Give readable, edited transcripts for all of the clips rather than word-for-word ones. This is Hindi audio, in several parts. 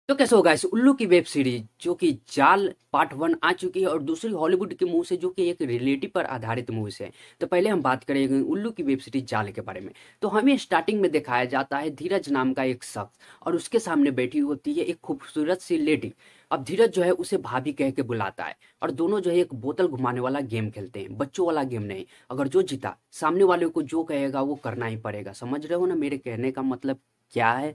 तो कैसे होगा इस उल्लू की वेब सीरीज जो कि जाल पार्ट 1 आ चुकी है और दूसरी हॉलीवुड की मूवी से जो कि एक रिलेटिव पर आधारित मूवी है। तो पहले हम बात करेंगे उल्लू की वेब सीरीज जाल के बारे में। तो हमें स्टार्टिंग में दिखाया जाता है धीरज नाम का एक शख्स और उसके सामने बैठी होती है एक खूबसूरत सी लेडी। अब धीरज जो है उसे भाभी कह के बुलाता है और दोनों जो है एक बोतल घुमाने वाला गेम खेलते हैं, बच्चों वाला गेम नहीं। अगर जो जीता सामने वाले को जो कहेगा वो करना ही पड़ेगा। समझ रहे हो ना मेरे कहने का मतलब क्या है?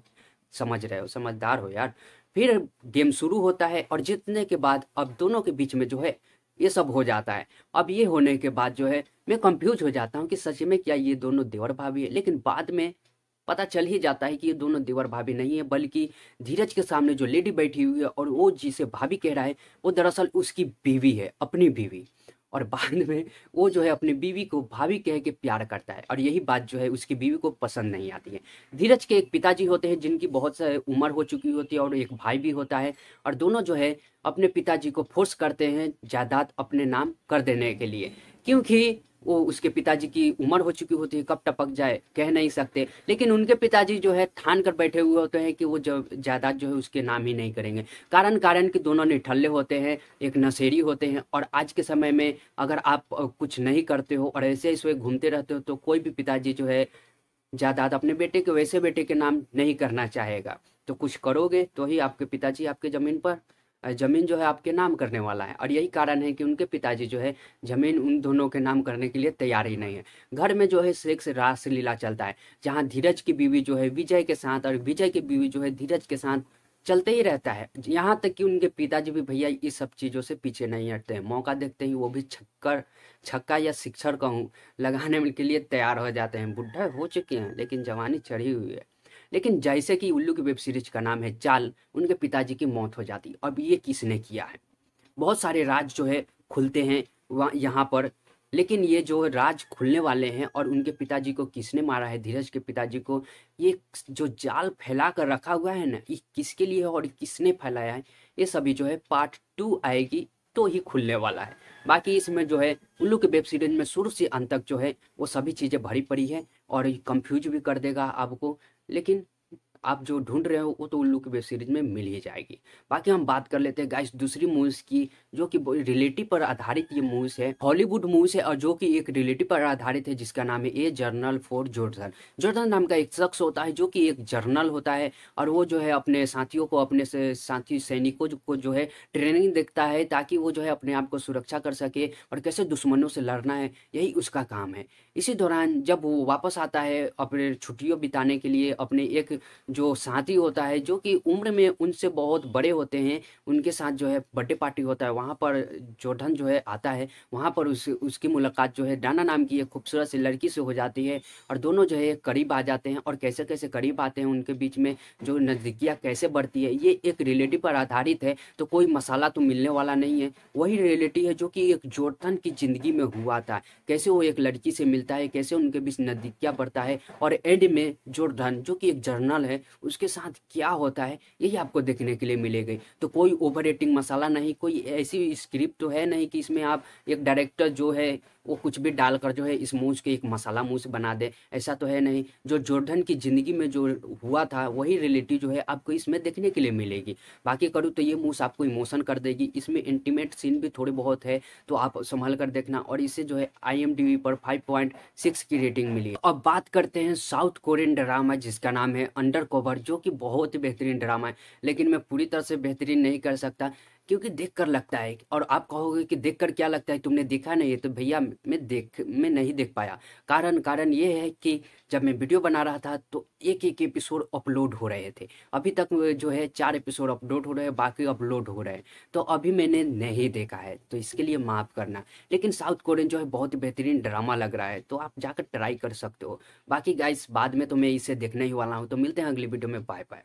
समझ रहे हो? समझदार हो यार। फिर गेम शुरू होता है और जीतने के बाद अब दोनों के बीच में जो है ये सब हो जाता है। अब ये होने के बाद जो है मैं कंफ्यूज हो जाता हूँ कि सच में क्या ये दोनों देवर भाभी है, लेकिन बाद में पता चल ही जाता है कि ये दोनों देवर भाभी नहीं है, बल्कि धीरज के सामने जो लेडी बैठी हुई है और वो जिसे भाभी कह रहा है वो दरअसल उसकी बीवी है, अपनी बीवी। और बाद में वो जो है अपनी बीवी को भाभी कह के प्यार करता है और यही बात जो है उसकी बीवी को पसंद नहीं आती है। धीरज के एक पिताजी होते हैं जिनकी बहुत से उम्र हो चुकी होती है और एक भाई भी होता है और दोनों जो है अपने पिताजी को फोर्स करते हैं जायदाद अपने नाम कर देने के लिए, क्योंकि वो उसके पिताजी की उम्र हो चुकी होती है, कब टपक जाए कह नहीं सकते, लेकिन उनके पिताजी जो है ठान कर बैठे हुए होते हैं कि वो जो जायदाद जो है उसके नाम ही नहीं करेंगे। कारण कारण कि दोनों निठल्ले होते हैं, एक नशेड़ी होते हैं और आज के समय में अगर आप कुछ नहीं करते हो और ऐसे ऐसे घूमते रहते हो तो कोई भी पिताजी जो है जायदाद अपने बेटे के वैसे बेटे के नाम नहीं करना चाहेगा। तो कुछ करोगे तो ही आपके पिताजी आपके ज़मीन पर ज़मीन जो है आपके नाम करने वाला है और यही कारण है कि उनके पिताजी जो है ज़मीन उन दोनों के नाम करने के लिए तैयार ही नहीं है। घर में जो है सेक्स रास लीला चलता है, जहाँ धीरज की बीवी जो है विजय के साथ और विजय की बीवी जो है धीरज के साथ चलते ही रहता है। यहाँ तक कि उनके पिताजी भी भैया इस सब चीज़ों से पीछे नहीं हटते हैं, मौका देखते ही वो भी छक्का या सिक्सर कहूँ लगाने के लिए तैयार हो जाते हैं। बुढ़ा हो चुके हैं लेकिन जवानी चढ़ी हुई है। लेकिन जैसे कि उल्लू की वेब सीरीज का नाम है जाल, उनके पिताजी की मौत हो जाती है। अब ये किसने किया है? बहुत सारे राज जो है खुलते हैं वहाँ यहाँ पर, लेकिन ये जो राज खुलने वाले हैं और उनके पिताजी को किसने मारा है, धीरज के पिताजी को, ये जो जाल फैला कर रखा हुआ है ना, ये किसके लिए है और किसने फैलाया है, ये सभी जो है पार्ट 2 आएगी तो ही खुलने वाला है। बाकी इसमें जो है उल्लू के वेब सीरीज में शुरू से अंत तक जो है वो सभी चीज़ें भरी पड़ी है और कंफ्यूज भी कर देगा आपको, लेकिन आप जो ढूंढ रहे हो वो तो उल्लू की वेब सीरीज में मिल ही जाएगी। बाकी हम बात कर लेते हैं गाइस दूसरी मूवीज की, जो कि रिलेटिव पर आधारित ये मूवीज है, हॉलीवुड मूवीज है और जो कि एक रिलेटिव पर आधारित है जिसका नाम है ए जर्नल फॉर जॉर्डन। जॉर्डन नाम का एक शख्स होता है जो कि एक जर्नल होता है और वो जो है अपने साथियों को, अपने से साथी सैनिकों को जो है ट्रेनिंग देता है ताकि वो जो है अपने आप को सुरक्षा कर सके और कैसे दुश्मनों से लड़ना है, यही उसका काम है। इसी दौरान जब वो वापस आता है अपने छुट्टियों बिताने के लिए, अपने एक जो साथी होता है जो कि उम्र में उनसे बहुत बड़े होते हैं, उनके साथ जो है बर्थडे पार्टी होता है, वहाँ पर जॉर्डन जो है आता है। वहाँ पर उसकी मुलाकात जो है डाना नाम की एक खूबसूरत सी लड़की से हो जाती है और दोनों जो है करीब आ जाते हैं और कैसे कैसे करीब आते हैं, उनके बीच में जो नज़दीकियाँ कैसे बढ़ती है। ये एक रिलेटिव पर आधारित है तो कोई मसाला तो मिलने वाला नहीं है, वही रिलेटिव है जो कि एक जॉर्डन की ज़िंदगी में हुआ था, कैसे वो एक लड़की से मिलता है, कैसे उनके बीच नज़दीकियाँ बढ़ता है और एंड में जॉर्डन जो कि एक जर्नल है उसके साथ क्या होता है यही आपको देखने के लिए मिलेगी। तो कोई ओवर रेटिंग मसाला नहीं, कोई ऐसी स्क्रिप्ट तो है नहीं कि इसमें आप एक डायरेक्टर जो है वो कुछ भी डालकर जो है इस मूव के एक मसाला मूव बना दे, ऐसा तो है नहीं। जो जॉर्डन की ज़िंदगी में जो हुआ था वही रिलेटिव जो है आपको इसमें देखने के लिए मिलेगी। बाकी करूँ तो ये मूव आपको इमोशन कर देगी, इसमें इंटीमेट सीन भी थोड़े बहुत है तो आप संभल कर देखना। और इसे जो है IMDb पर 5.6 की रेटिंग मिली है। अब बात करते हैं साउथ कोरियन ड्रामा जिसका नाम है अंडर कवर, जो कि बहुत ही बेहतरीन ड्रामा है, लेकिन मैं पूरी तरह से बेहतरीन नहीं कर सकता क्योंकि देखकर लगता है। और आप कहोगे कि देखकर क्या लगता है, तुमने देखा नहीं है? तो भैया मैं नहीं देख पाया। कारण ये है कि जब मैं वीडियो बना रहा था तो एक एक एपिसोड अपलोड हो रहे थे। अभी तक जो है 4 एपिसोड अपलोड हो रहे हैं, बाकी अपलोड हो रहे हैं, तो अभी मैंने नहीं देखा है, तो इसके लिए माफ़ करना। लेकिन साउथ कोरियन जो है बहुत ही बेहतरीन ड्रामा लग रहा है, तो आप जाकर ट्राई कर सकते हो। बाकी गाइस बाद में तो मैं इसे देखने ही वाला हूँ, तो मिलते हैं अगली वीडियो में। Bye bye.